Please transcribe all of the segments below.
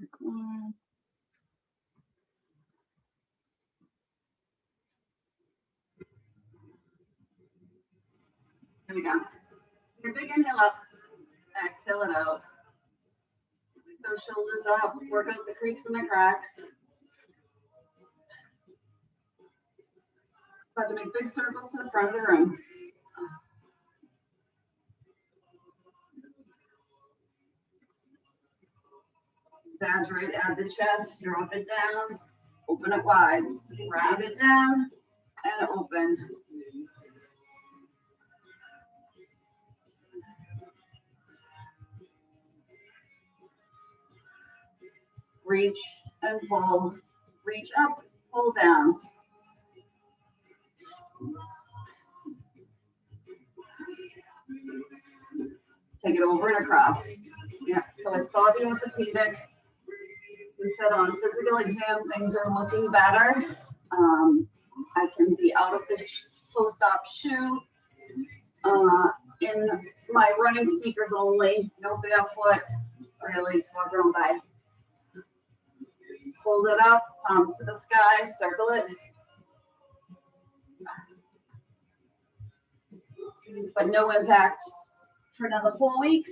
Recline. Here we go. Your big inhale up, exhale it out. Those shoulders up, work out the creaks and the cracks. Start to make big circles to the front of the room. Exaggerate, add the chest, drop it down, open it wide, round it down, and open. Reach and pull, reach up, pull down. Take it over and across. Yeah, so I saw the orthopedic. He said on physical exam, things are looking better. I can be out of the post-op shoe in my running sneakers only, no barefoot, really, walk around by. Hold it up, palms to the sky, circle it. But no impact for another 4 weeks.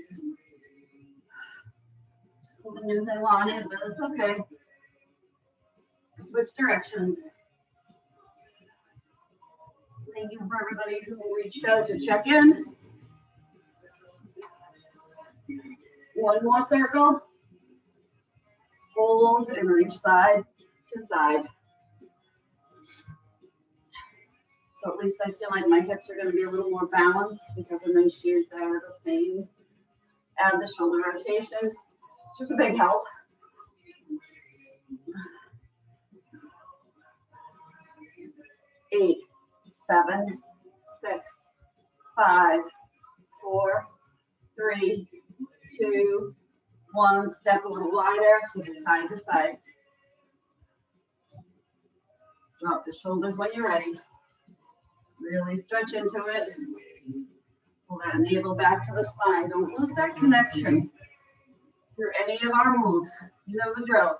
Just the news I wanted, but it's okay. Switch directions. Thank you for everybody who reached out to check in. One more circle. Hold and reach side to side. So at least I feel like my hips are going to be a little more balanced because I'm in shoes that are the same. Add the shoulder rotation. Just a big help. Eight, 7, 6, 5, 4, 3, 2, 1. Step a little wider to the side to side. Drop the shoulders when you're ready. Really stretch into it. Pull that navel back to the spine. Don't lose that connection through any of our moves. You know the drill.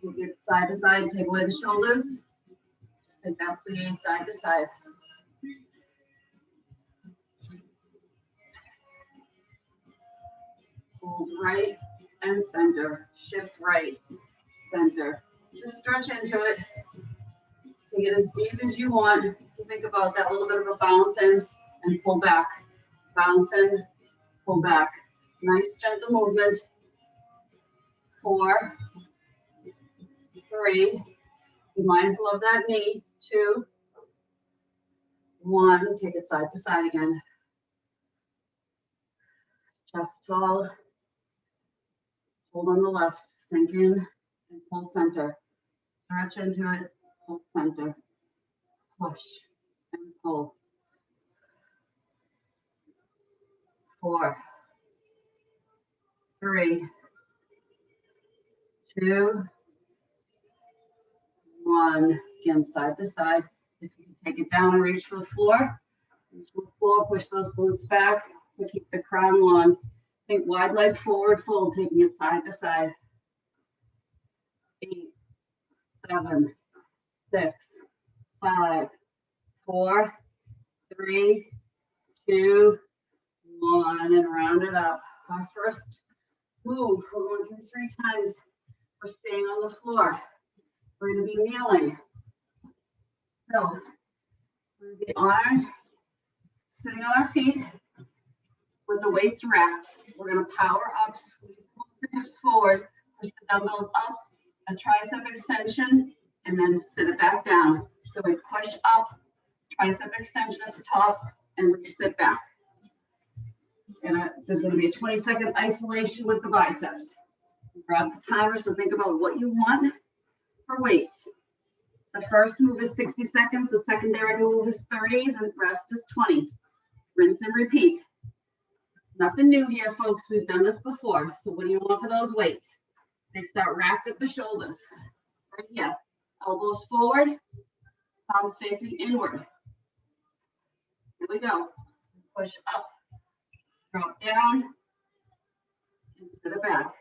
You get side to side, take away the shoulders. Just take that plie side to side. Hold right and center. Shift right, center. Just stretch into it. Take it as deep as you want. So think about that little bit of a bounce in and pull back. Bounce in, pull back. Nice gentle movement. 4, 3. Be mindful of that knee. 2, 1. Take it side to side again. Chest tall. Hold on the left. Sink in and pull center. Stretch into it. Pull center. Push and pull. 4, 3, 2, 1. Again, side to side. If you can take it down and reach for the floor. Reach for the floor, push those glutes back. To keep the crown long. Think wide leg forward fold, taking it side to side. 8, 7, 6, 5, 4, 3, 2, 1, and round it up. Our first move, we're going through 3 times. We're staying on the floor. We're going to be kneeling. So we're going to be on, sitting on our feet with the weights wrapped. We're going to power up, squeeze the hips forward, push the dumbbells up, a tricep extension, and then sit it back down. So we push up, tricep extension at the top, and we sit back. And there's going to be a 20-second isolation with the biceps. Grab the timer, so think about what you want for weights. The first move is 60 seconds, the secondary move is 30, the rest is 20. Rinse and repeat. Nothing new here, folks. We've done this before. So what do you want for those weights? They start racked at the shoulders. Right here. Elbows forward, palms facing inward. Here we go. Push up, drop down, and sit it back.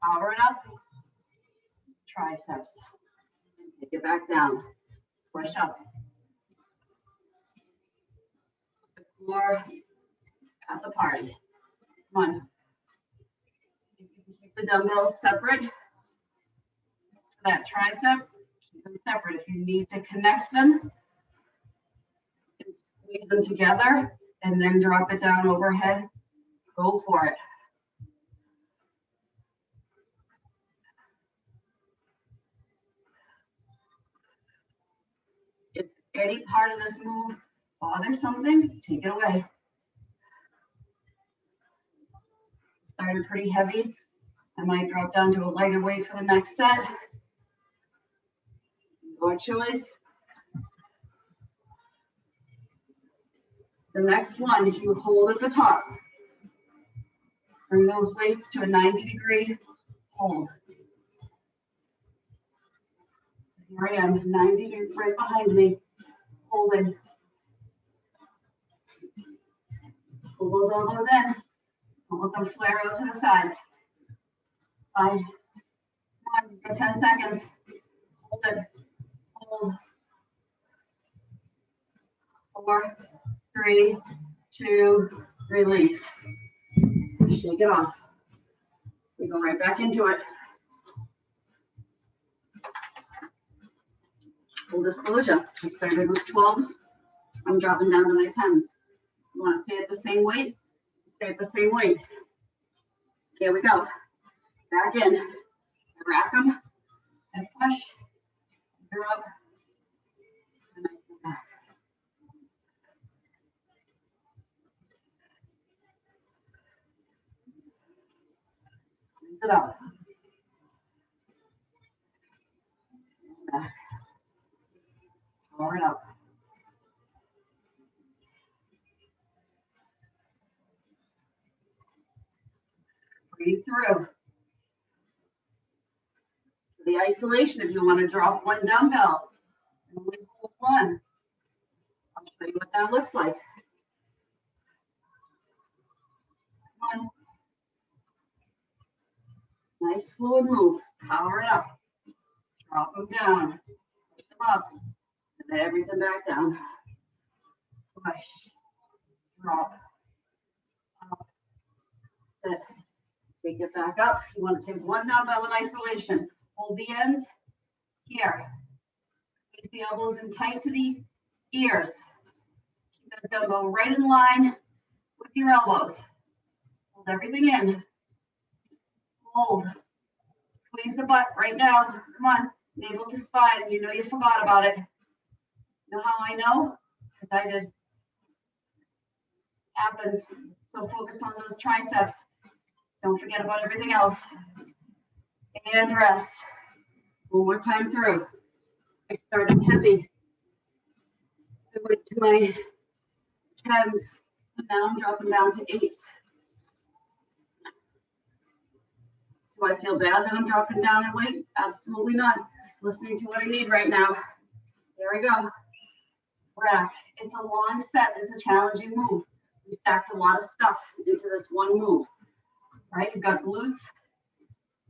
Power it up. Triceps. Take it back down. Push up. More at the party. Come on. You can keep the dumbbells separate. That tricep, keep them separate. If you need to connect them, squeeze them together and then drop it down overhead, go for it. If any part of this move bothers something, take it away. Started pretty heavy. I might drop down to a lighter weight for the next set. Your choice. The next one, if you hold at the top, bring those weights to a 90-degree hold. Here I am, 90 degrees right behind me, holding. Pull those elbows in. Don't let them flare out to the sides. 5, 1, for 10 seconds. Hold it. Hold. 4, 3, 2, release. Shake it off. We go right back into it. Full disclosure, I started with 12s. I'm dropping down to my 10s. You want to stay at the same weight? Stay at the same weight. Here we go. Back in. Rack them and push. You're up. And nice and back. Squeeze it up. Back. Power it up. Breathe through. The isolation, if you want to drop one dumbbell, and only hold one. I'll show you what that looks like. One. Nice fluid move. Power it up. Drop them down. Push them up. And everything back down. Push. Drop. Up. Sit. Take it back up. You want to take one dumbbell in isolation. Hold the ends here. Place the elbows in tight to the ears. Keep the dumbbell right in line with your elbows. Hold everything in. Hold. Squeeze the butt right now. Come on. Navel to spine. You know you forgot about it. You know how I know? Because I did. Happens. So focus on those triceps. Don't forget about everything else. And rest. One more time through. I started heavy. I went to my 10s, and now I'm dropping down to 8s. Do I feel bad that I'm dropping down in weight? Absolutely not. Listening to what I need right now. There we go. Rack. It's a long set. It's a challenging move. We stacked a lot of stuff into this one move. Right? You've got glutes.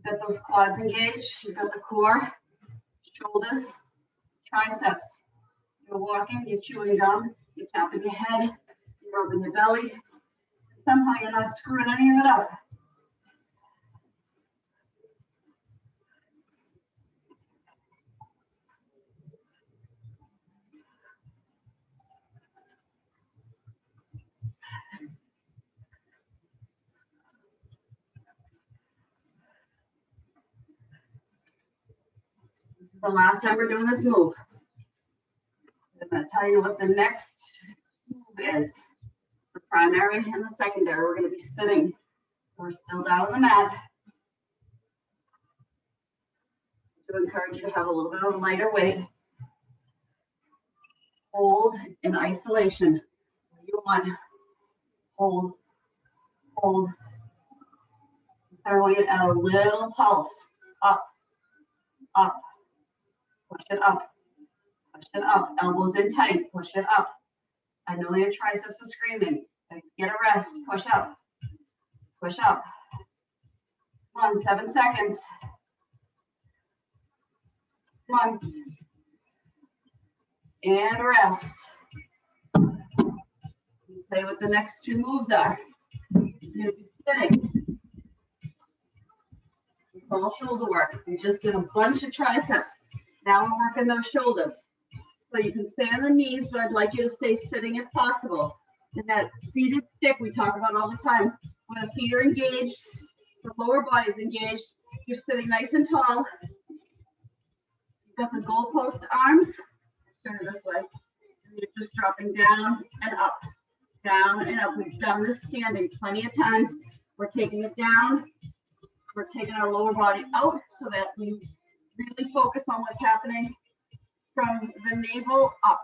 You've got those quads engaged. You've got the core, shoulders, triceps. You're walking, you're chewing gum, you're tapping your head, you're rubbing your belly. Somehow you're not screwing any of it up. This is the last time we're doing this move. I'm going to tell you what the next move is. The primary and the secondary. We're going to be sitting. We're still down on the mat. To encourage you to have a little bit of a lighter weight. Hold in isolation. You want hold, hold. Throwing it at a little pulse. Up, up. Push it up. Push it up. Elbows in tight. Push it up. I know your triceps are screaming. Get a rest. Push up. Push up. Come on, 7 seconds. Come on. And rest. Say what the next 2 moves are. You're going to be sitting. It's all shoulder work. We just did a bunch of triceps. Now we're working those shoulders. So you can stay on the knees, but I'd like you to stay sitting if possible. And that seated stick we talk about all the time, when the feet are engaged, the lower body is engaged, you're sitting nice and tall. You've got the goalpost arms. Turn it this way. And you're just dropping down and up, down and up. We've done this standing plenty of times. We're taking it down. We're taking our lower body out so that we really focus on what's happening from the navel up.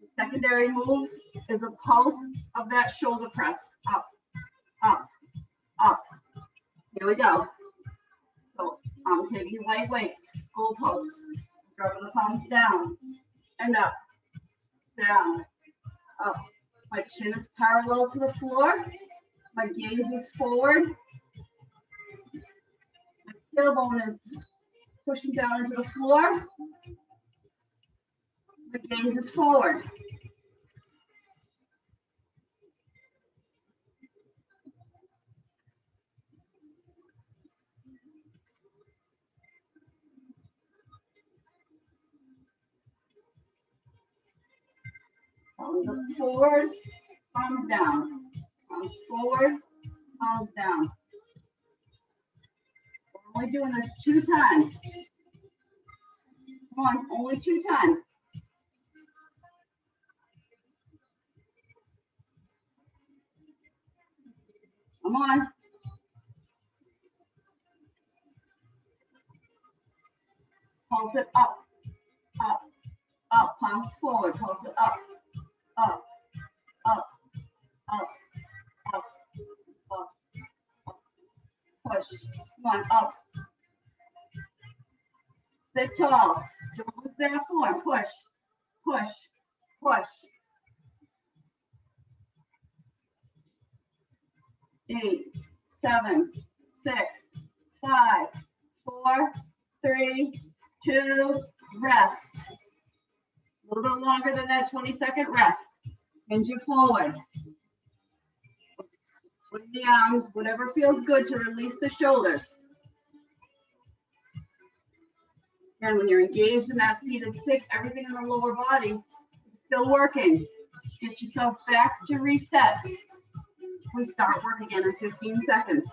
The secondary move is a pulse of that shoulder press. Up, up, up. Here we go. So I'm taking light weights, goalposts, dropping the palms down and up, down, up. My chin is parallel to the floor. My gaze is forward. My tailbone is pushing down into the floor. The gaze is forward. Palms up forward, palms down. Palms forward, palms down. We're only doing this 2 times. Come on, only 2 times. Come on. Pulse it up, up, up. Palms forward, pulse it up, up, up, up, up, up, up. Push. Come on, up. Sit tall. Don't lose that form. Push, push, push. 8, 7, 6, 5, 4, 3, 2, rest. A little bit longer than that 20-second rest. Hinge it forward. Swing the arms, whatever feels good to release the shoulders. And when you're engaged in that seated stick, everything in the lower body is still working. Get yourself back to reset. We start work again in 15 seconds.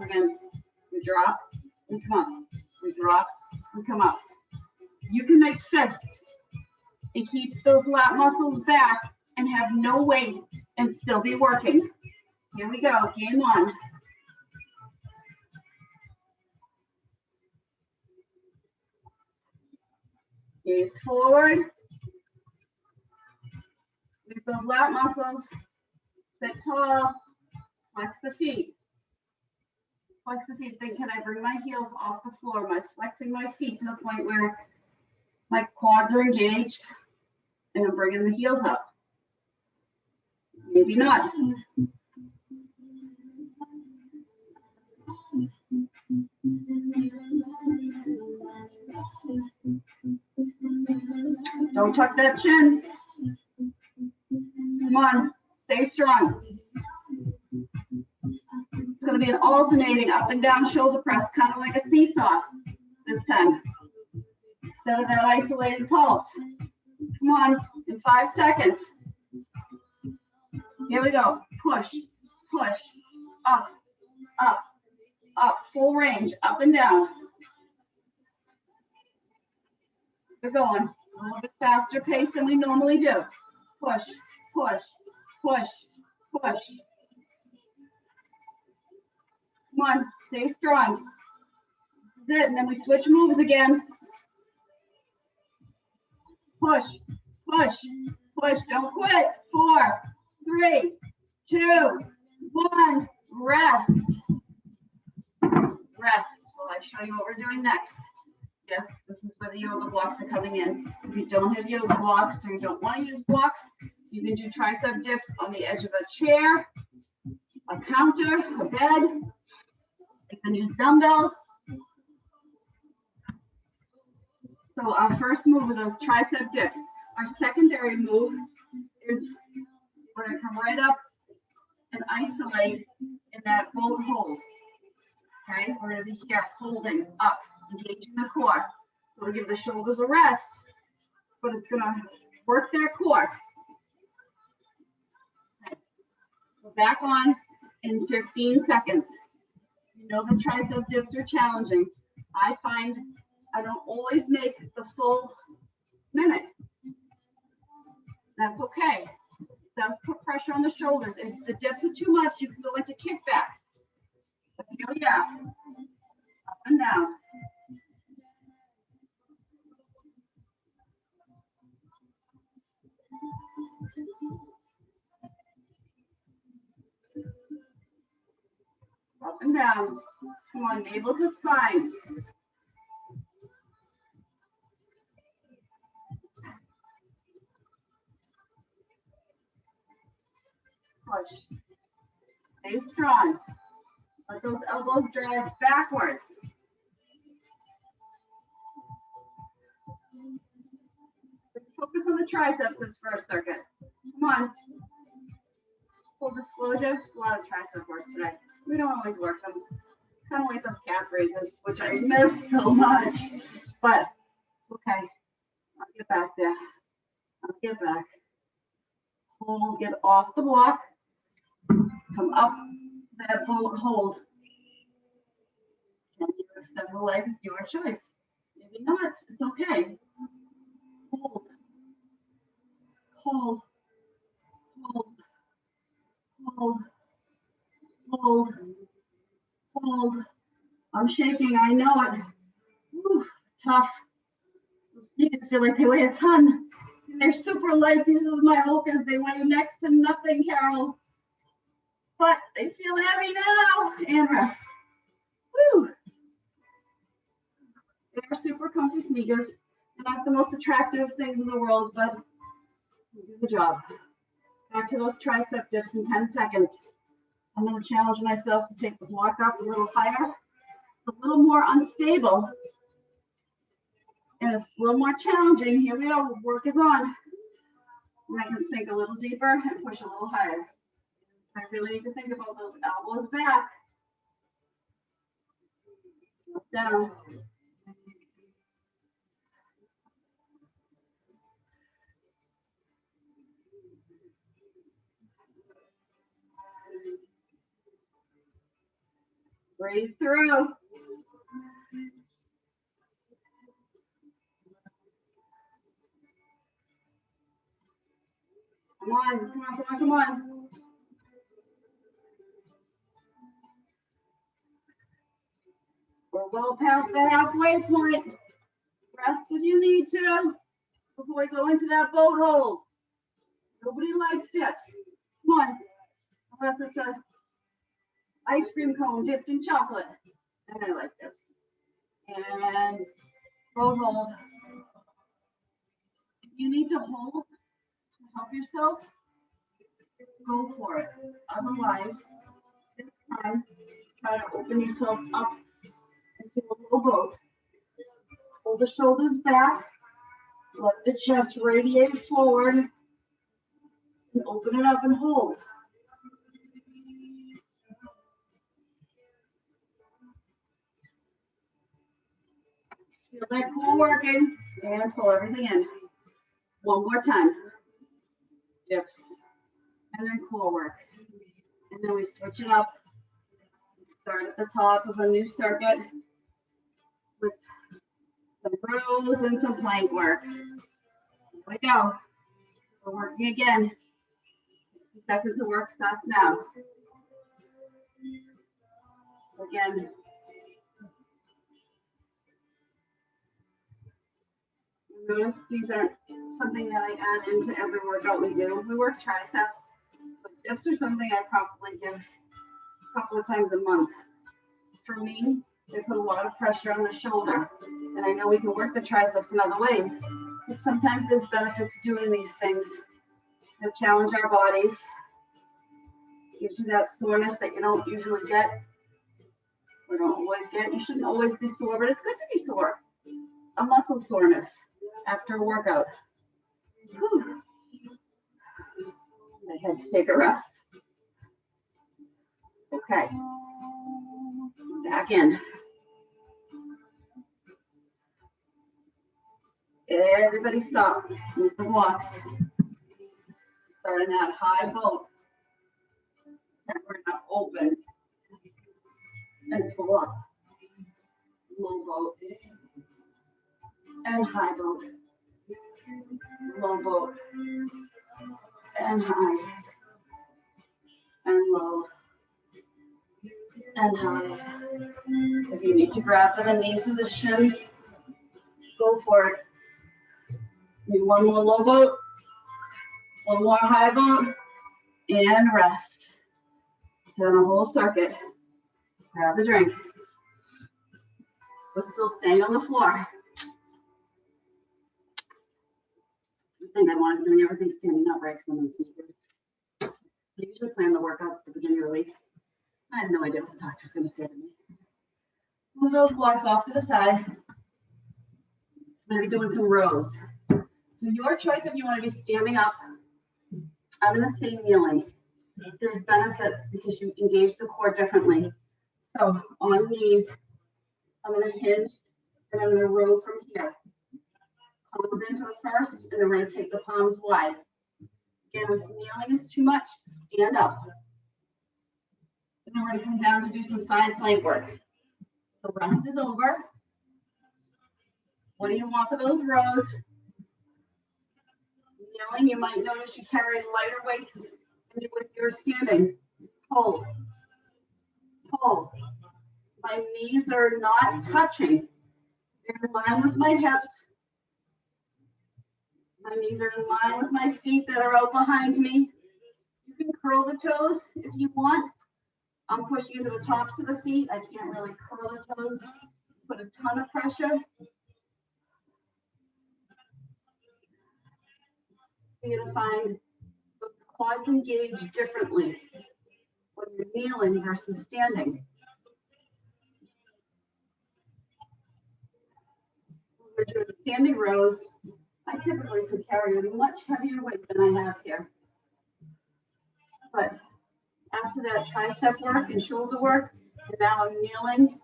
Again, we drop and come up. We drop and come up. You can make fists. It keeps those lat muscles back and have no weight and still be working. Here we go, game 1. Gaze forward. With those lat muscles. Sit tall. Flex the feet. Flex the feet. Think, can I bring my heels off the floor? Am I flexing my feet to the point where my quads are engaged and I'm bringing the heels up? Maybe not. Don't tuck that chin. Come on, stay strong. It's going to be an alternating up and down shoulder press, kind of like a seesaw this time, instead of that isolated pulse. Come on, in 5 seconds. Here we go. Push, push, up, up, up, full range, up and down. We're going a little bit faster pace than we normally do. Push, push, push, push. Come on, stay strong. This is it, and then we switch moves again. Push, push, push, don't quit. 4, 3, 2, 1, rest. Rest while I show you what we're doing next. Yes, this is where the yoga blocks are coming in. If you don't have yoga blocks or you don't want to use blocks, you can do tricep dips on the edge of a chair, a counter, a bed. You can use dumbbells. So our first move are those tricep dips. Our secondary move is we're going to come right up and isolate in that boat hold. Okay, we're going to be here holding up, engaging the core. So we give the shoulders a rest, but it's going to work their core. Okay. We're back on in 15 seconds. You know the tricep dips are challenging. I find I don't always make the full minute. That's okay. It does put pressure on the shoulders. If the dips are too much, you can go into kickbacks. But here we are. Up and down. Up and down. Come on, navel to spine. Push. Stay strong. Let those elbows drive backwards. Let's focus on the triceps this first circuit. Come on. Full disclosure, a lot of tricep work today. We don't always work them. Kind of like those calf raises, which I miss so much. But, okay. I'll get back there. I'll get back. Hold, get off the block. Come up that boat hold. Can you extend the legs? Your choice. Maybe not. It's okay. Hold. Hold. Hold. Hold. Hold. Hold. I'm shaking. I know it. Whew, tough. Those sneakers feel like they weigh a ton. And they're super light. These are my Hokas. They weigh next to nothing, Carol. But they feel heavy now. And rest. Woo. They're super comfy sneakers. They're not the most attractive things in the world, but they do the job. Back to those tricep dips in 10 seconds. I'm going to challenge myself to take the block up a little higher. It's a little more unstable. And it's a little more challenging. Here we go. Work is on. And I can sink a little deeper and push a little higher. I really need to think about those elbows back. Up, down. Breathe through. Come on, come on, come on, come on. We're well past the halfway point. Rest if you need to before we go into that boat hold. Nobody likes dips. Come on. Unless it's a ice cream cone dipped in chocolate. And I like dips. And boat hold. If you need to hold to help yourself, go for it. Otherwise, this time, try to open yourself up into a little boat. Hold the shoulders back. Let the chest radiate forward. And open it up and hold. Feel that core working. And pull everything in. One more time. Dips. And then core work. And then we switch it up. Start at the top of a new circuit with some rows and some plank work. Here we go. We're working again. 60 seconds of work starts now. Again. Notice these aren't something that I add into every workout we do. We work triceps, but dips are something I probably give a couple of times a month. For me, they put a lot of pressure on the shoulder, and I know we can work the triceps in other ways, but sometimes there's benefits doing these things that challenge our bodies gives you that soreness that you don't usually get, or don't always get. You shouldn't always be sore, but it's good to be sore. A muscle soreness after a workout. Whew. I had to take a rest. Okay. Back in. Everybody stop. Move the blocks. Starting that high boat. And we're going to open and pull up. Low boat. And high boat. Low boat. And high. And low. And high. If you need to grab for the knees and the shins, go for it. Do one more low boat, one more high boat, and rest. Done a whole circuit. Grab a drink. We're still staying on the floor. I think I wanted to do everything standing up, right? Because I'm in sneakers. I usually plan the workouts at the beginning of the week. I had no idea what the doctor's going to say to me. Move those blocks off to the side. I'm going to be doing some rows. So your choice if you want to be standing up. I'm going to say kneeling. There's benefits because you engage the core differently. So on knees, I'm going to hinge and I'm going to row from here. Palms into it first, and then we're going to take the palms wide. Again, if kneeling is too much, stand up. And then we're going to come down to do some side plank work. So rest is over. What do you want for those rows? Kneeling, you might notice you carry lighter weights than you would if you're standing. Hold. Pull. My knees are not touching. They're in line with my hips. My knees are in line with my feet that are out behind me. You can curl the toes if you want. I'm pushing into the tops of the feet. I can't really curl the toes. Put a ton of pressure. So you're going to find the quads engage differently when you're kneeling versus standing. When we're doing standing rows, I typically could carry a much heavier weight than I have here. But after that tricep work and shoulder work, and now I'm kneeling,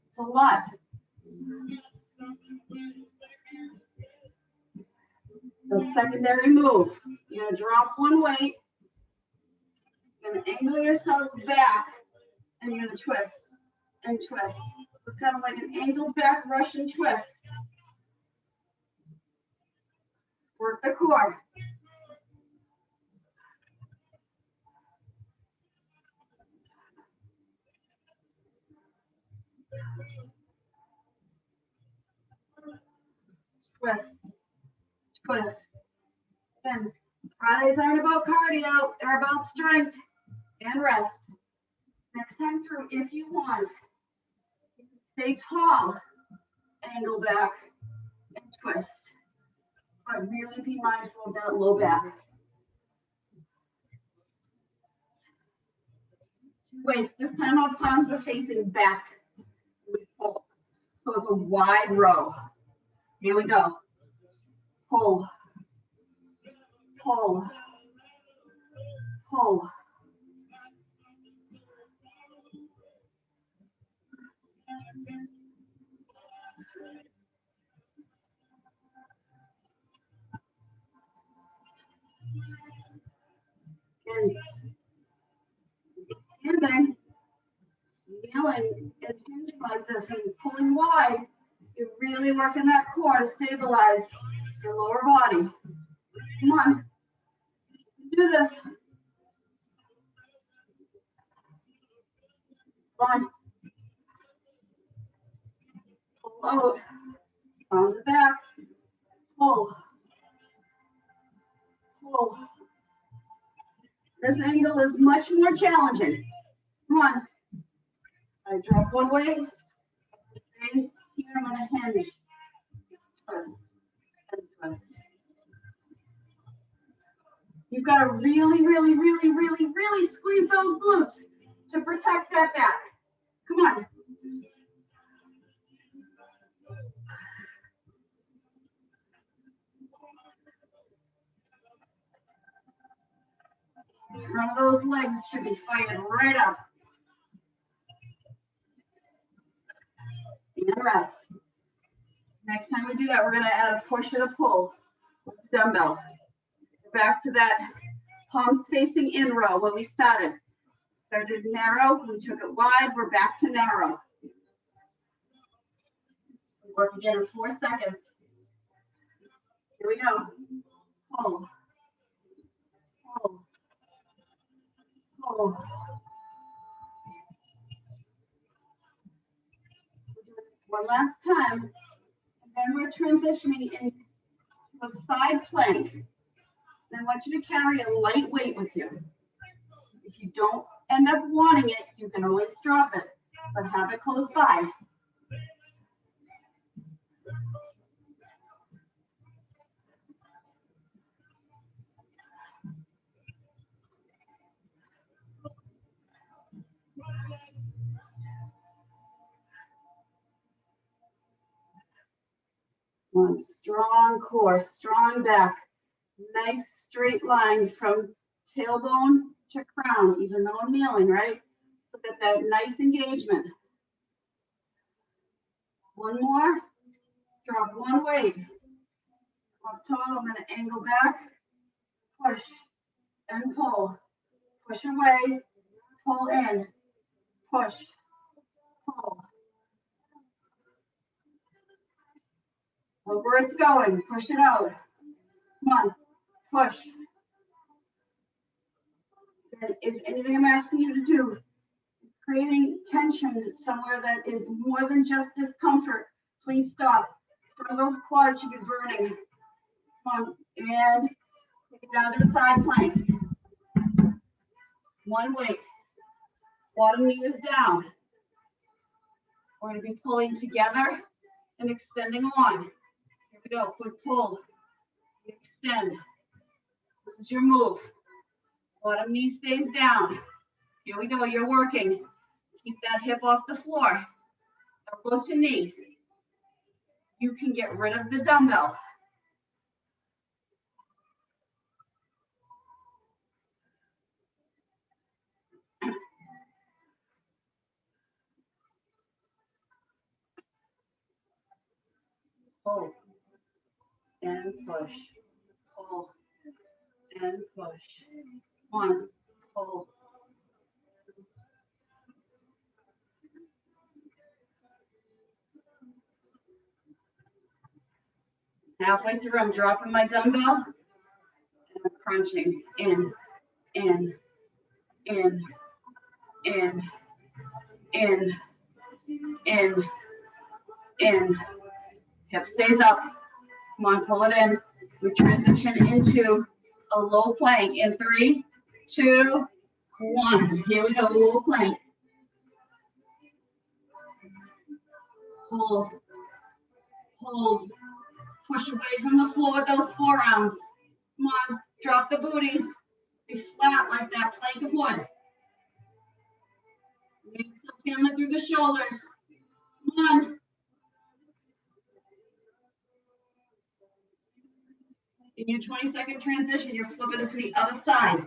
it's a lot. The secondary move, you're going to drop one weight, you're going to angle yourself back, and you're going to twist and twist. It's kind of like an angled back Russian twist. Work the core. Twist. Twist. Again, Fridays aren't about cardio, they're about strength and rest. Next time through, if you want, stay tall, angle back, and twist. But really be mindful of that low back. Wait, this time our palms are facing back. We pull. So it's a wide row. Here we go. Pull. Pull. Pull. And standing, kneeling, and hinging like this and pulling wide, you're really working that core to stabilize your lower body. Come on, do this. Come on. Pull out, arms back, pull, pull. This angle is much more challenging. Come on. I drop one weight. Stay here, I'm gonna hinge. Twist and twist. You've got to really, really, really, really, really squeeze those glutes to protect that back. Come on. Front of those legs should be fired right up. And rest. Next time we do that, we're going to add a push and a pull with the dumbbell. Back to that palms facing in row where we started. Started narrow, we took it wide, we're back to narrow. Work again in 4 seconds. Here we go. Pull. Pull. Pull. One last time. And then we're transitioning into a side plank. And I want you to carry a light weight with you. If you don't end up wanting it, you can always drop it, but have it close by. One strong core, strong back, nice straight line from tailbone to crown, even though I'm kneeling, right? So get that nice engagement. One more, drop one weight. Up tall, I'm going to angle back, push and pull, push away, pull in, push, pull. Look where it's going, push it out. Come on, push. And if anything I'm asking you to do is creating tension somewhere that is more than just discomfort, please stop. From those quads should be burning. Come on, and take it down to the side plank. One weight. Bottom knee is down. We're going to be pulling together and extending on. Here we go. Quick pull. Extend. This is your move. Bottom knee stays down. Here we go. You're working. Keep that hip off the floor. Elbow to knee. You can get rid of the dumbbell. Pull and push. Pull and push. One, pull. Halfway through, I'm dropping my dumbbell and I'm crunching in, in, in, in, in, in, in. Hip stays up. Come on, pull it in. We transition into a low plank in 3, 2, 1. Here we go, low plank. Hold, hold. Push away from the floor with those forearms. Come on, drop the booties. Be flat like that plank of wood. Make some feeling through the shoulders. Come on. In your 20-second transition, you're flipping it to the other side.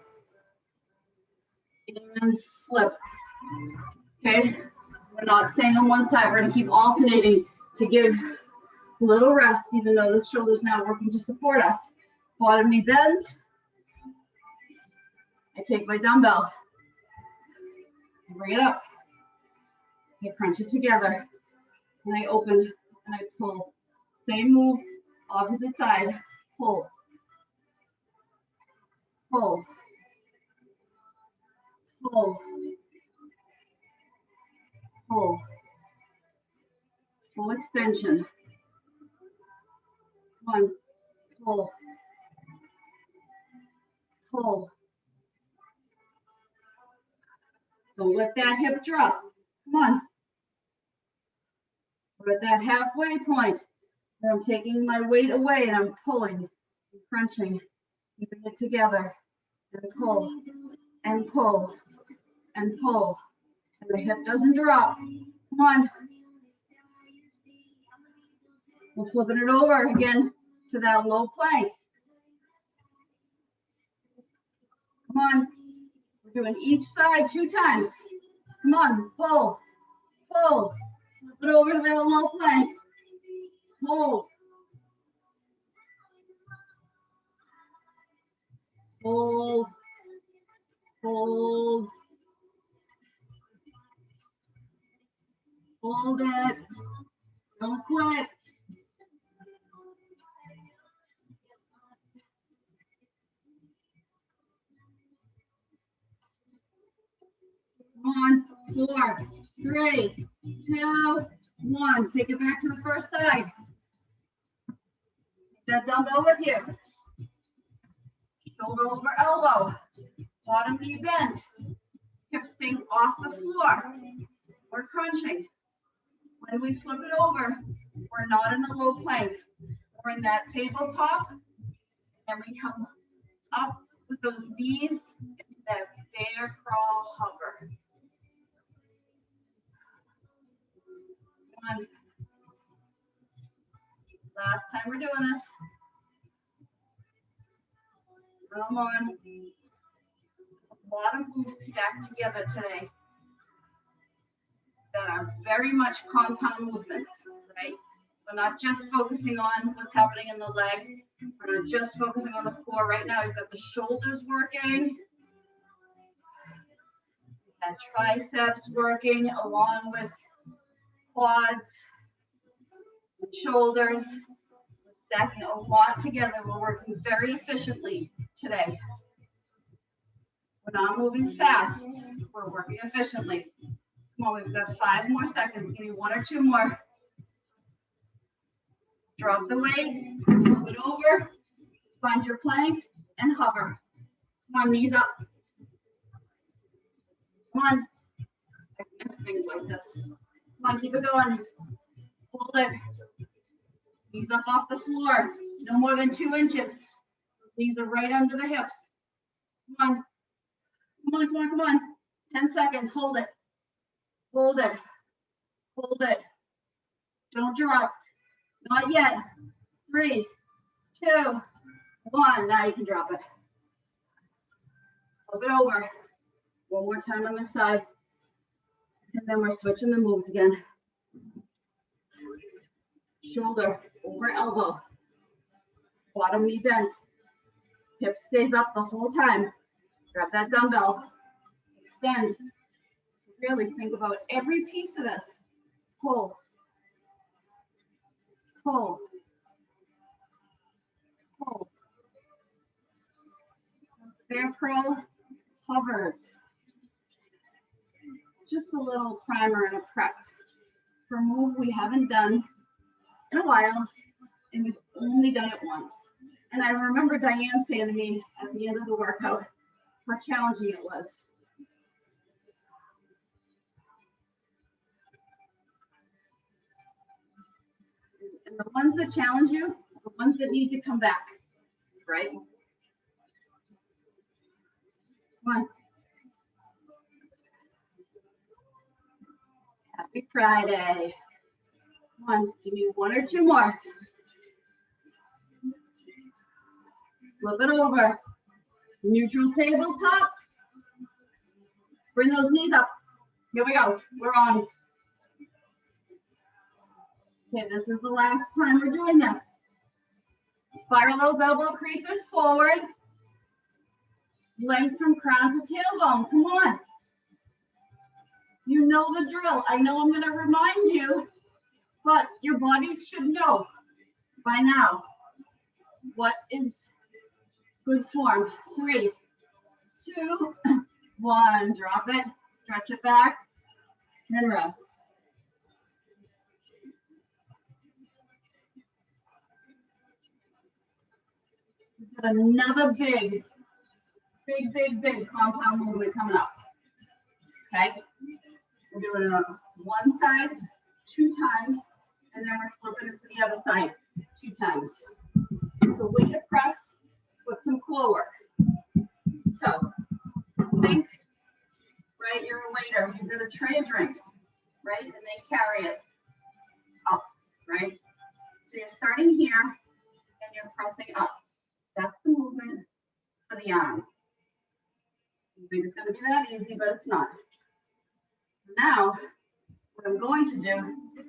And flip. Okay? We're not staying on one side. We're going to keep alternating to give a little rest, even though the shoulder's now working to support us. Bottom knee bends. I take my dumbbell. I bring it up. I crunch it together. And I open and I pull. Same move, opposite side. Pull. Pull. Pull. Pull. Full extension. Come on. Pull. Pull. Don't let that hip drop. Come on. We're at that halfway point. And I'm taking my weight away and I'm pulling and crunching, keeping it together. and pull, and pull, and pull. And the hip doesn't drop. Come on. We're flipping it over again to that low plank. Come on. We're doing each side 2 times. Come on, pull, pull. Flip it over to that low plank. Hold. Hold. Hold. Hold it. Don't quit. Come on. 4, 3, 2, 1. Take it back to the first side. Take that dumbbell with you. Shoulder over elbow. Bottom knee bent. Hips staying off the floor. We're crunching. When we flip it over, we're not in the low plank. We're in that tabletop, and we come up with those knees into that bear crawl hover. Come on. Last time we're doing this. Come on. A lot of moves stacked together today that are very much compound movements, right? We're not just focusing on what's happening in the leg. We're not just focusing on the core. Right now, you've got the shoulders working, and triceps working along with quads and shoulders. We're stacking a lot together. We're working very efficiently today. We're not moving fast. We're working efficiently. Come on, we've got 5 more seconds. Give me 1 or 2 more. Drop the weight, move it over, find your plank, and hover. Come on, knees up. Come on. I miss things like this. Come on, keep it going. Hold it. Knees up off the floor. No more than 2 inches. Knees are right under the hips. Come on. Come on, come on, come on. 10 seconds. Hold it. Hold it. Hold it. Don't drop. Not yet. 3, 2, 1. Now you can drop it. Flip it over. 1 more time on this side. And then we're switching the moves again. Shoulder over elbow. Bottom knee bent. Hip stays up the whole time. Grab that dumbbell. Extend. Really think about every piece of this. Pull. Pull. Pull. Bear curl hovers. Just a little primer and a prep for a move we haven't done in a while, and we've only done it once. And I remember Diane saying to me at the end of the workout how challenging it was. And the ones that challenge you, are the ones that need to come back, right? Come on. Happy Friday. Come on, give me 1 or 2 more. Flip it over. Neutral tabletop. Bring those knees up. Here we go. We're on. Okay, this is the last time we're doing this. Spiral those elbow creases forward. Length from crown to tailbone. Come on. You know the drill. I know I'm going to remind you, but your body should know by now what is good form. 3, 2, 1. Drop it. Stretch it back. And rest. We've got another big compound movement coming up. Okay? We're doing it on one side 2 times, and then we're flipping it to the other side 2 times. So weighted press with some core work. So think, right, you're a waiter, you've got a tray of drinks, right? And they carry it up, right? So you're starting here and you're pressing up. That's the movement for the arm. You think it's going to be that easy, but it's not. Now, what I'm going to do is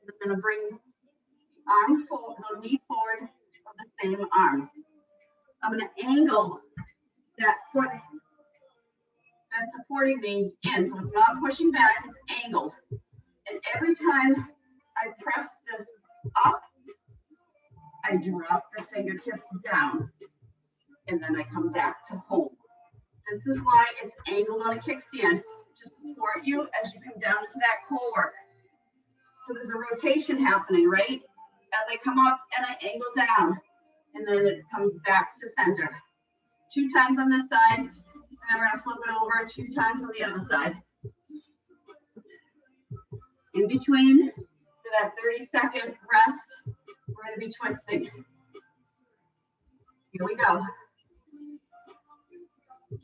I'm going to bring the arm forward, the knee forward of the same arm. I'm going to angle that foot that's supporting me in, so it's not pushing back, it's angled. And every time I press this up, I drop the fingertips down, and then I come back to hold. This is why it's angled on a kickstand, to support you as you come down into that core work. So there's a rotation happening, right? As I come up and I angle down, and then it comes back to center. 2 times on this side, and then we're gonna flip it over 2 times on the other side. In between, for that 30-second rest, we're gonna be twisting. Here we go.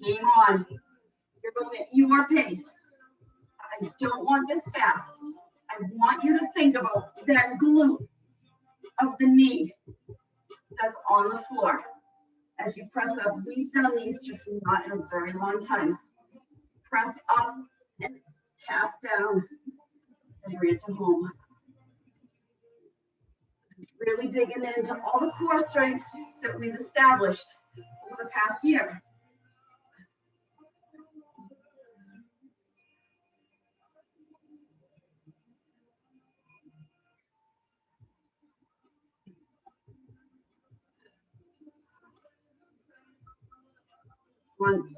Game on. You're going at your pace. I don't want this fast. I want you to think about that glute of the knee that's on the floor. As you press up, we've done these just not in a very long time. Press up and tap down and reach to home. Really digging into all the core strength that we've established over the past year. One.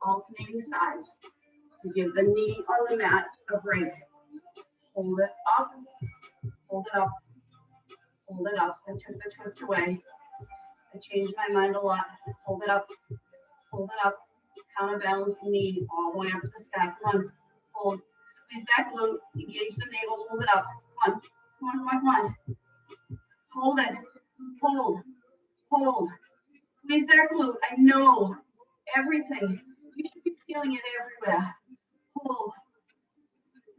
Alternating sides to give the knee on the mat a break. Hold it up, hold it up, hold it up. I took the twist away. I changed my mind a lot. Hold it up, counterbalance the knee all the way up to the sky. Come on, hold. Squeeze that glute, engage the navel, hold it up. Come on, come on, come on, come on. Hold it, hold, hold. Squeeze that glute. I know everything. You should be feeling it everywhere. Hold.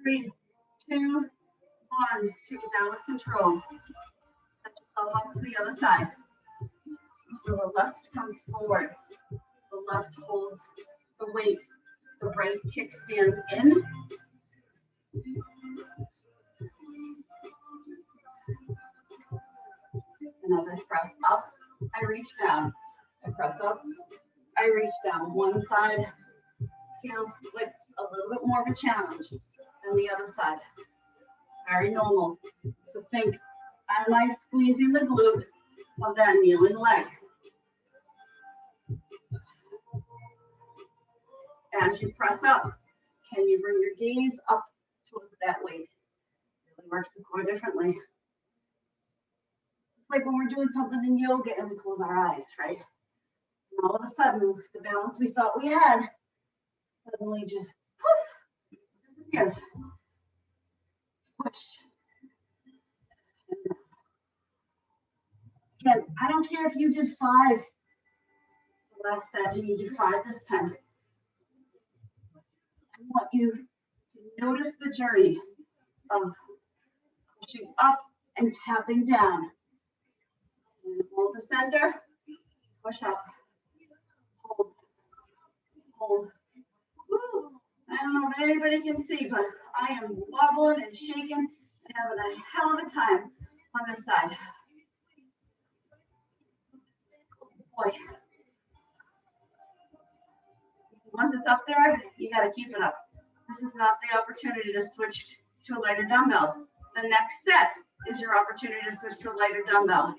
3, 2, 1. Take it down with control. Set yourself up to the other side. So the left comes forward. The left holds the weight. The right kick stands in. And as I press up, I reach down. I press up, I reach down. One side feels like a little bit more of a challenge than the other side. Very normal. So think, am I squeezing the glute of that kneeling leg? As you press up, can you bring your gaze up towards that weight? It really works the core differently. It's like when we're doing something in yoga and we close our eyes, right? And all of a sudden, the balance we thought we had suddenly just poof, disappears. Push. Again, I don't care if you did 5 the last set and you do 5 this time. I want you to notice the journey of pushing up and tapping down. And hold to center, push up, hold, hold. Woo. I don't know if anybody can see, but I am wobbling and shaking and having a hell of a time on this side. Boy. Once it's up there, you got to keep it up. This is not the opportunity to switch to a lighter dumbbell. The next set is your opportunity to switch to a lighter dumbbell.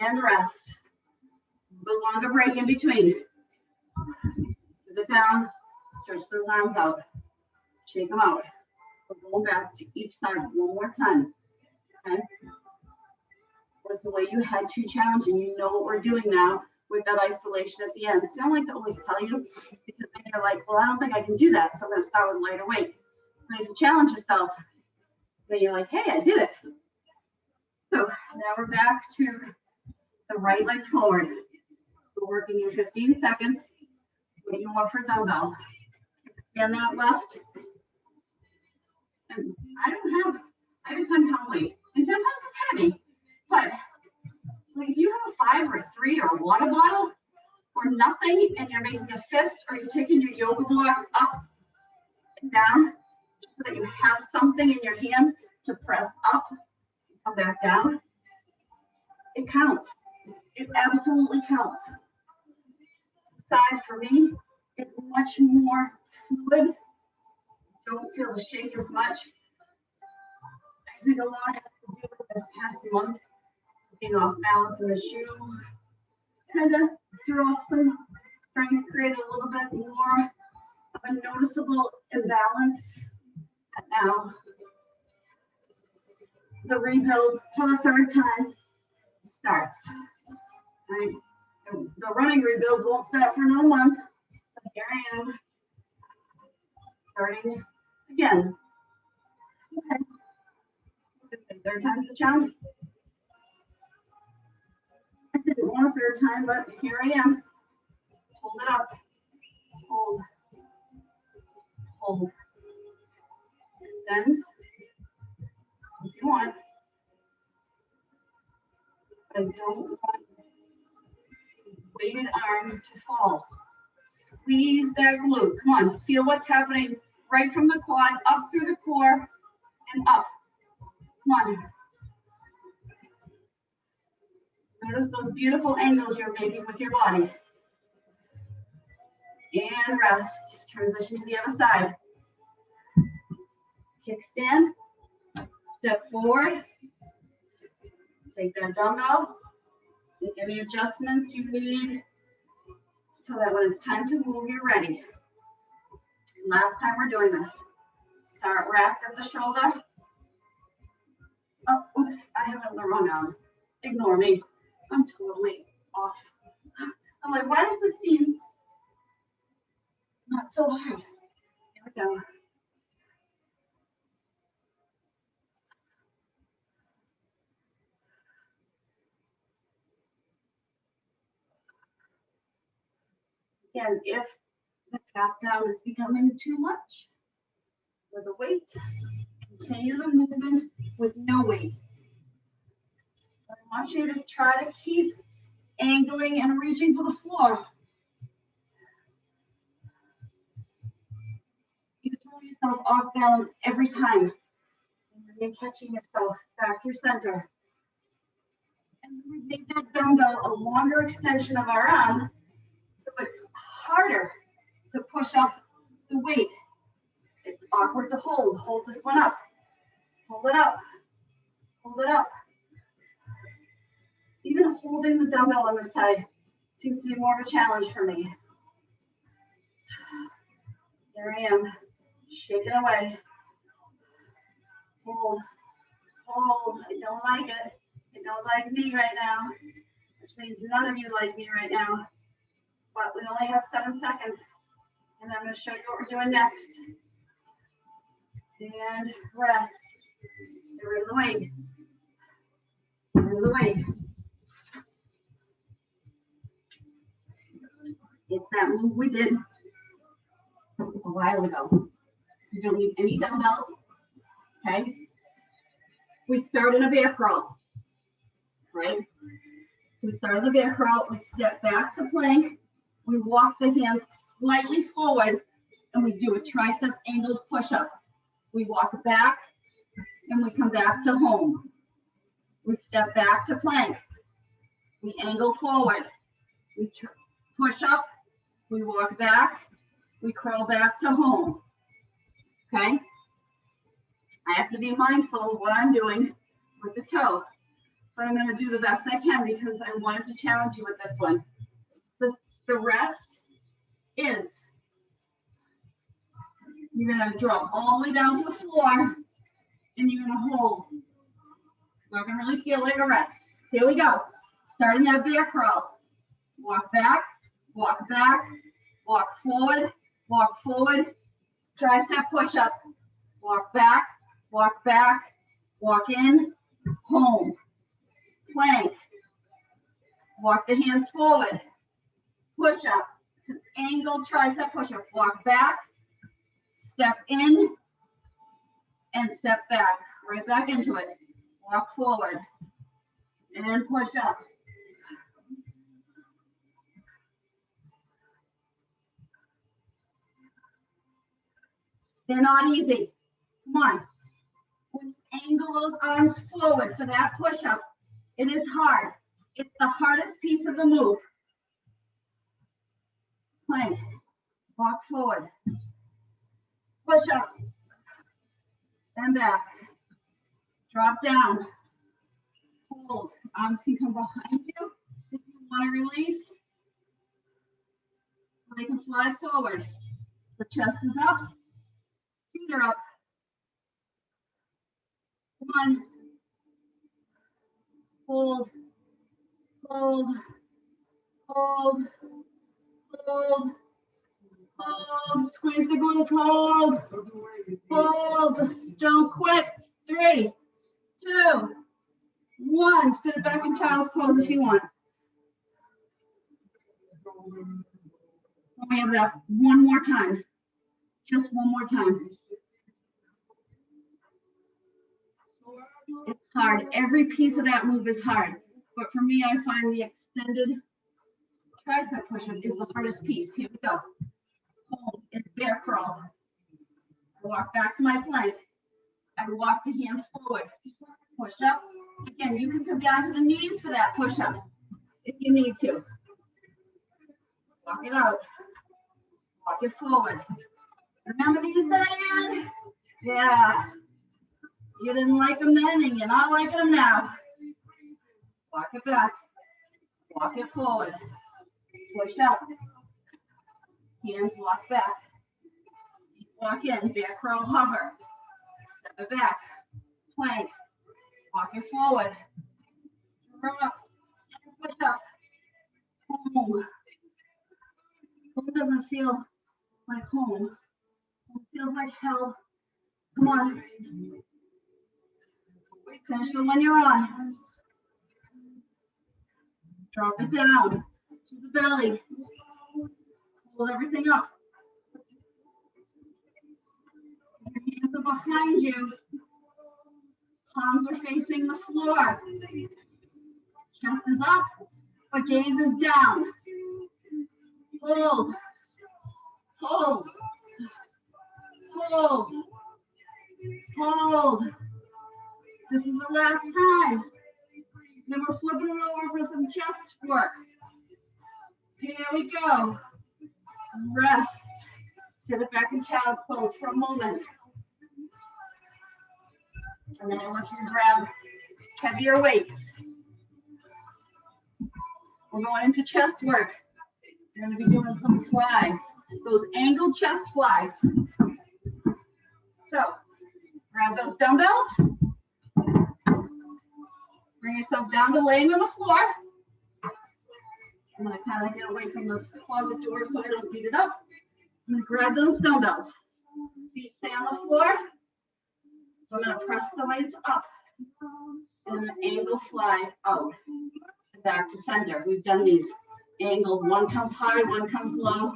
And rest. A longer break in between. Sit it down, stretch those arms out, shake them out. We're going back to each side one more time. Okay? Was the way you had to challenge, and you know what we're doing now with that isolation at the end. So I don't like to always tell you, because then you're like, well, I don't think I can do that, so I'm going to start with lighter weight. If you challenge yourself, then you're like, hey, I did it. So now we're back to the right leg forward. We're working in 15 seconds. What you want for dumbbell? Extend that left. And I have a 10-pound weight, and 10 pounds is heavy, but like if you have a 5 or a 3 or a water bottle or nothing, and you're making a fist or you're taking your yoga block up and down so that you have something in your hand to press up, come back down, it counts. It absolutely counts. Side for me, it's much more fluid. Don't feel the shake as much. I think a lot has to do with this past month being off balance in the shoe. Kind of threw off some strength, created a little bit more of a noticeable imbalance. And now the rebuild for the third time starts. Right? The running rebuild won't start for no month. But here I am, starting again. Okay. Third time's the challenge. I didn't want a third time, but here I am. Hold it up. Hold. Hold. Extend. If you want. I don't want weighted arm to fall. Squeeze that glute. Come on, feel what's happening right from the quad, up through the core, and up. Come on. Notice those beautiful angles you're making with your body. And rest. Transition to the other side. Kickstand. Step forward. Take that dumbbell. Make any adjustments you need so that when it's time to move, you're ready. Last time we're doing this. Start wrapped at the shoulder. Oh, oops, I have it on the wrong arm. Ignore me. I'm totally off. I'm like, why does this seem not so hard? Here we go. And if the tap down is becoming too much with a weight, continue the movement with no weight. I want you to try to keep angling and reaching for the floor. You throw yourself off balance every time. And you're catching yourself back through center. And we make that dumbbell a longer extension of our arm, so it's harder to push up the weight. It's awkward to hold. Hold this one up. Hold it up. Hold it up. Even holding the dumbbell on this side seems to be more of a challenge for me. There I am, shaking away. Hold, hold. I don't like it. I don't like me right now, which means none of you like me right now. But we only have 7 seconds, and I'm going to show you what we're doing next. And rest. Get rid of the weight. Get rid of the weight. It's that move we did a while ago. You don't need any dumbbells, okay? We start in a bear crawl, right? We start in the bear crawl, we step back to plank, we walk the hands slightly forward, and we do a tricep angled push-up. We walk back, and we come back to home. We step back to plank. We angle forward. We push up. We walk back, we crawl back to home, okay? I have to be mindful of what I'm doing with the toe, but I'm gonna do the best I can because I wanted to challenge you with this one. The rest is, you're gonna drop all the way down to the floor and you're gonna hold. Not gonna really feel like a rest. Here we go. Starting that bear crawl. Walk back, walk forward, tricep push up, walk back, walk in, home, plank, walk the hands forward, push up, angle tricep push up, walk back, step in, and step back, right back into it, walk forward, and push up. They're not easy. Come on. When you angle those arms forward for that push-up, it is hard. It's the hardest piece of the move. Plank. Walk forward. Push up. And back. Drop down. Hold. Arms can come behind you if you want to release. They can slide forward. The chest is up. Feet are up. Come on. Hold, hold, hold, hold, hold. Squeeze the glutes, hold, hold. Don't quit. 3, 2, 1. Sit it back in child's pose if you want. We have that one more time. Just one more time. It's hard. Every piece of that move is hard. But for me, I find the extended tricep push-up is the hardest piece. Here we go. Hold. It's bear crawl. I walk back to my plank. I walk the hands forward. Push up. Again, you can come down to the knees for that push-up if you need to. Walk it out. Walk it forward. Remember these, Diane? Yeah. You didn't like them then, and you're not liking them now. Walk it back. Walk it forward. Push up. Hands walk back. Walk in. Bear crawl hover. Step it back. Plank. Walk it forward. Draw up. Push up. Home. Home doesn't feel like home. Home feels like hell. Come on. Finish the one you're on. Drop it down to the belly. Hold everything up. Your hands are behind you. Palms are facing the floor. Chest is up, but gaze is down. Hold. Hold. Hold. Hold. This is the last time. Then we're flipping it over for some chest work. Here we go. Rest. Sit it back in child's pose for a moment. And then I want you to grab heavier weights. We're going into chest work. We're going to be doing some flies. Those angled chest flies. So, grab those dumbbells. Bring yourself down to laying on the floor. I'm going to kind of get away from those closet doors so I don't beat it up. I'm going to grab those dumbbells. Feet stay on the floor. I'm going to press the weights up and angle fly out. Back to center. We've done these angled. One comes high, one comes low.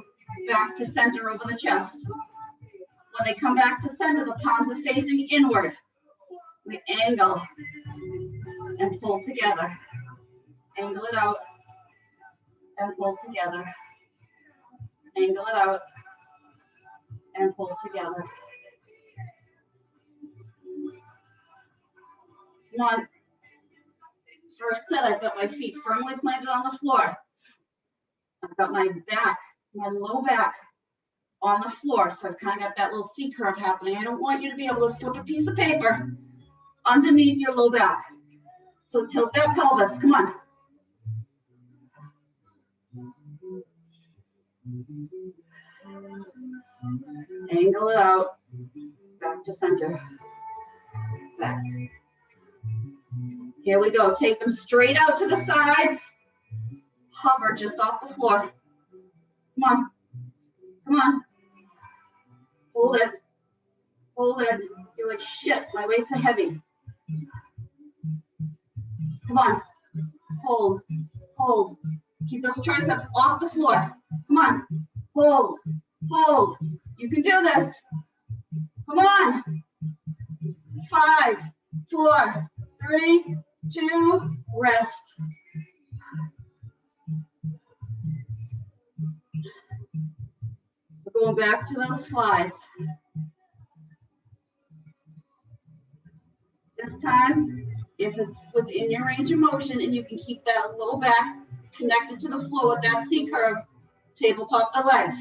Back to center over the chest. When they come back to center, the palms are facing inward. We angle and pull together. Angle it out and pull together. Angle it out and pull together. 1. First set, I've got my feet firmly planted on the floor. I've got my back, my low back on the floor. So I've kind of got that little C curve happening. I don't want you to be able to slip a piece of paper underneath your low back. So tilt that pelvis, come on. Angle it out, back to center, back. Here we go, take them straight out to the sides, hover just off the floor. Come on, come on, hold it, Hold it. You're like, shit, my weights are heavy. Come on. Hold. Hold. Keep those triceps off the floor. Come on. Hold. Hold. You can do this. Come on. 5, 4, 3, 2, rest. We're going back to those flies. This time, if it's within your range of motion and you can keep that low back connected to the floor with that C curve, tabletop the legs,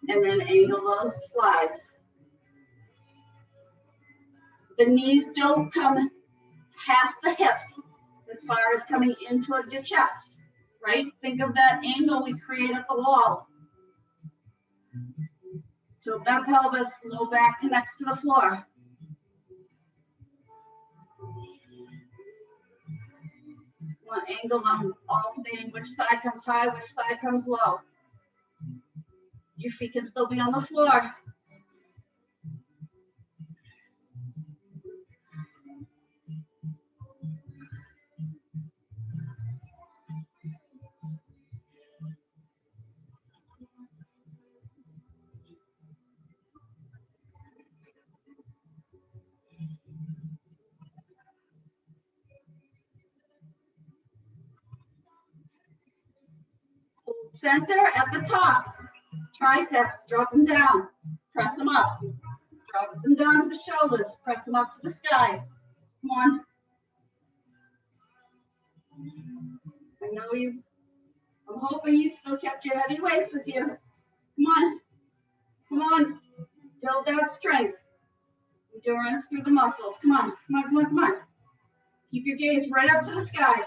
and then angle those flies. The knees don't come past the hips as far as coming in towards your chest, right? Think of that angle we create at the wall. So that pelvis, low back connects to the floor. Want to angle them, alternating which side comes high, which side comes low. Your feet can still be on the floor. Center at the top. Triceps, drop them down. Press them up. Drop them down to the shoulders. Press them up to the sky. Come on. I know you. I'm hoping you still kept your heavy weights with you. Come on. Come on. Build that strength. Endurance through the muscles. Come on. Come on, come on, come on. Keep your gaze right up to the sky.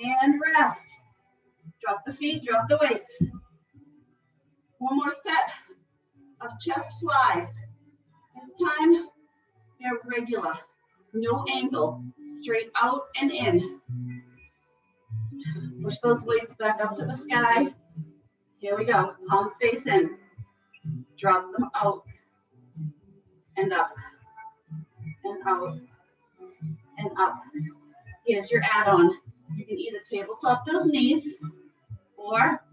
And rest. Drop the feet, drop the weights. One more set of chest flies. This time, they're regular. No angle. Straight out and in. Push those weights back up to the sky. Here we go. Palms face in. Drop them out. And up. And out. And up. Here's your add-on. You can either tabletop those knees, or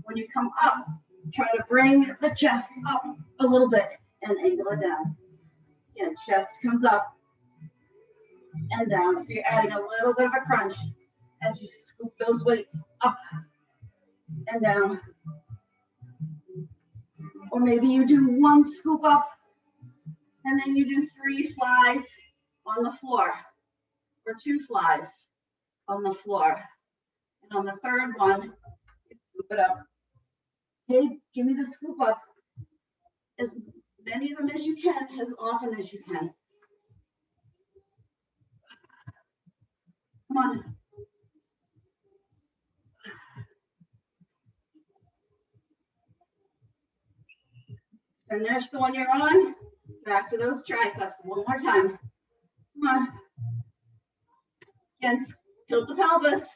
when you come up, try to bring the chest up a little bit and angle it down. Again, chest comes up and down. So you're adding a little bit of a crunch as you scoop those weights up and down. Or maybe you do one scoop up and then you do 3 flies on the floor, or 2 flies on the floor. And on the third one, you scoop it up. Okay, give me the scoop up. As many of them as you can, as often as you can. Come on. Finish the one you're on. Back to those triceps one more time. Come on. Again, tilt the pelvis.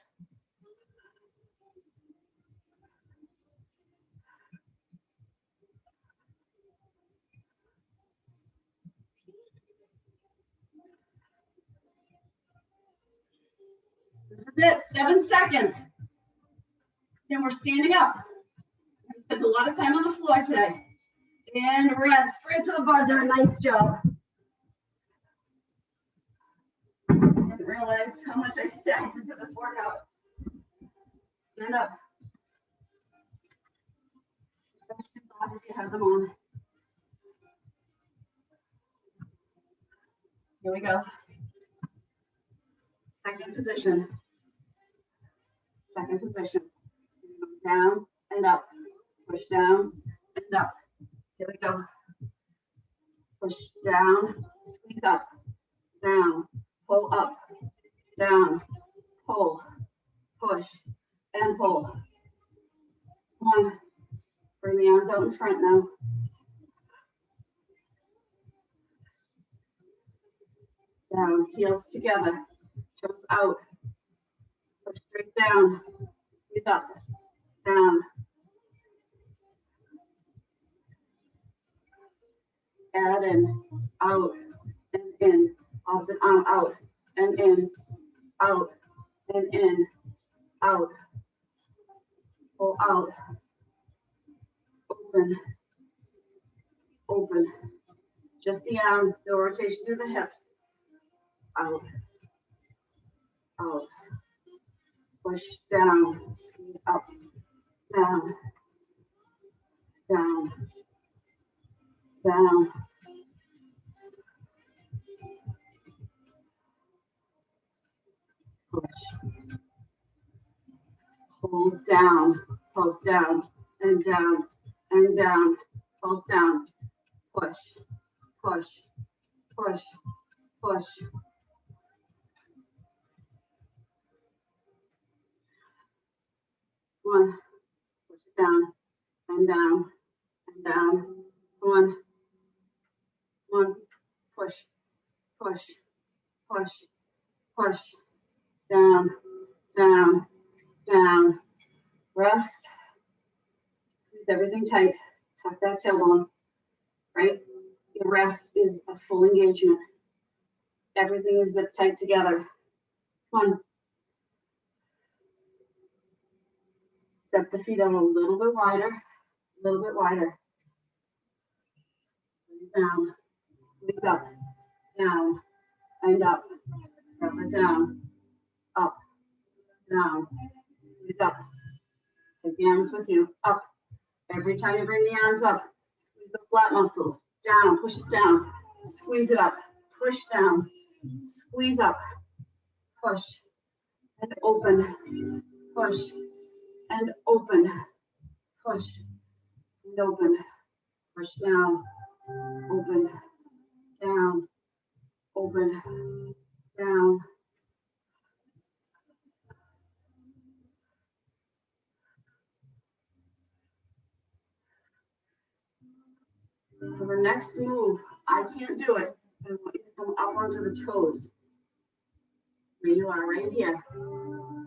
This is it, 7 seconds. Then we're standing up. I spent a lot of time on the floor today. And rest, straight to the buzzer, nice job. I didn't realize how much I stacked into this workout. Stand up. If you have them on. Here we go. Second position. Second position. Down and up. Push down and up. Here we go. Push down, squeeze up, down, pull up, down, pull, push, and pull. Come on. Bring the arms out in front now. Down, heels together, toes out, push straight down, squeeze up, down, Add in, out, and in. Opposite arm out, and in, out, and in, out. Pull out. Open, open. Just the arm, no rotation through the hips. Out, out. Push down, squeeze up, down, down, down. Push. Hold down, pulse down, and down, and down, pulse down. Push, push, push, push. One, push it down, and down, and down. One, push, push, push, push. Down, down, down. Rest. Squeeze everything tight. Tuck that tailbone, right? Your rest is a full engagement. Everything is zipped tight together. Come on. Step the feet out a little bit wider, a little bit wider. Down, squeeze up, down, and up. Drop it down, up, down, squeeze up. Take the arms with you, up. Every time you bring the arms up, squeeze the flat muscles, down, push it down, squeeze it up, push down, squeeze up, push, and open, push, and open, push, and open, push down, open, down, open, down. For the next move, I can't do it. I want you to come up onto the toes. Where you are, right here,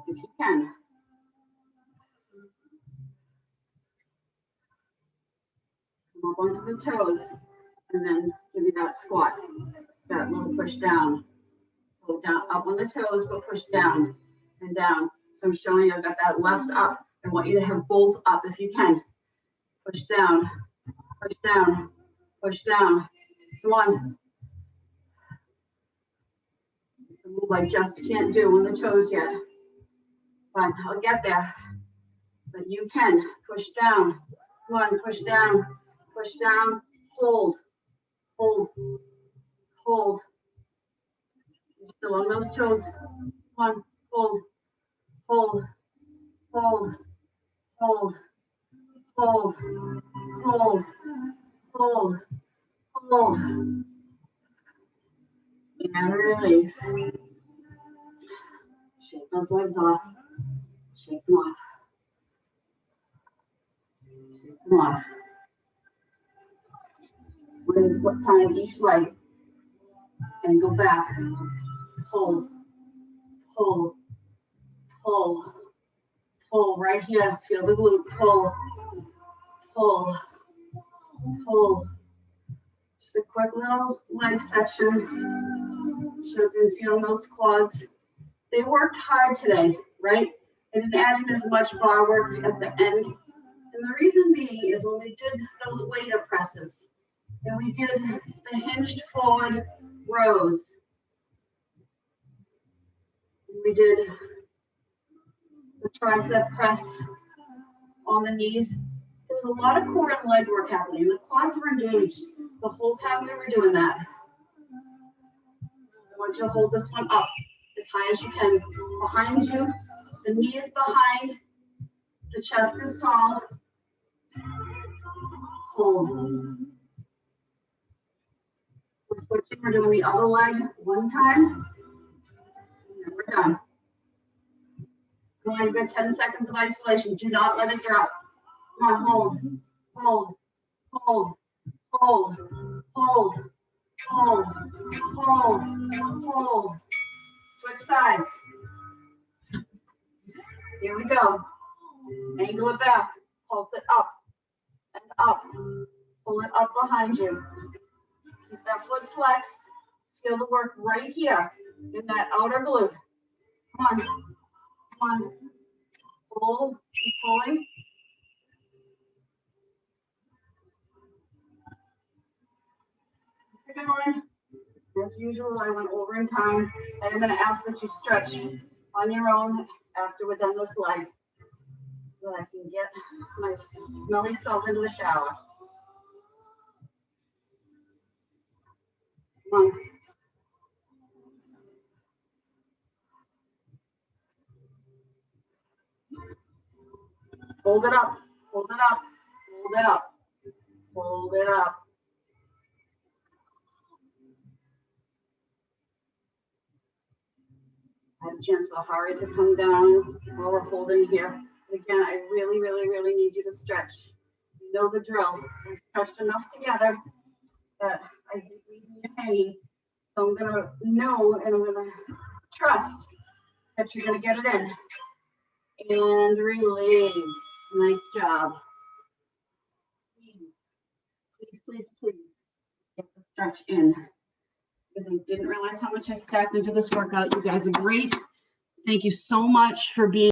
if you can. Come up onto the toes, and then give me that squat, that little push down. So down, up on the toes, but push down and down. So I'm showing you I've got that left up. I want you to have both up if you can. Push down, push down, push down. Come on. It's a move I just can't do on the toes yet. But I'll get there. But you can push down. Come on, push down, hold, hold, hold. You're still on those toes. Come on, hold, hold, hold, hold, hold, hold, hold, hold. And release. Shake those legs off. Shake them off. Shake them off. With what time each leg. And go back. Pull, pull, pull, pull right here. Feel the glute. Pull, pull, pull. Just a quick little leg section. Should have been feeling those quads. They worked hard today, right? They didn't add in as much bar work at the end. And the reason being is when we did those weight presses and we did the hinged forward rows, we did the tricep press on the knees. There was a lot of core and leg work happening. The quads were engaged the whole time we were doing that. I want you to hold this one up as high as you can. Behind you, the knee is behind, the chest is tall. Hold. We're switching, we're doing the other leg one time. And we're done. Come on, you've got 10 seconds of isolation. Do not let it drop. Come on, hold, hold, hold, hold, hold, hold, hold, hold. Switch sides. Here we go. Angle it back. Pulse it up and up. Pull it up behind you. Keep that foot flexed. Feel the work right here in that outer glute. Come on. Come on. Pull. Keep pulling. Keep going. As usual, I went over in time. I am going to ask that you stretch on your own after we're done this leg, so that I can get my smelly self into the shower. Come on. Hold it up. Hold it up. Hold it up. Hold it up. I have a chance for the heart rate to come down while we're holding here. Again, I really, really, really need you to stretch. You know the drill. We've stretched enough together that I hate leaving you hanging. So I'm gonna know and I'm gonna trust that you're gonna get it in. And release. Nice job. Please, please, please, please get the stretch in. Because I didn't realize how much I stacked into this workout. You guys are great. Thank you so much for being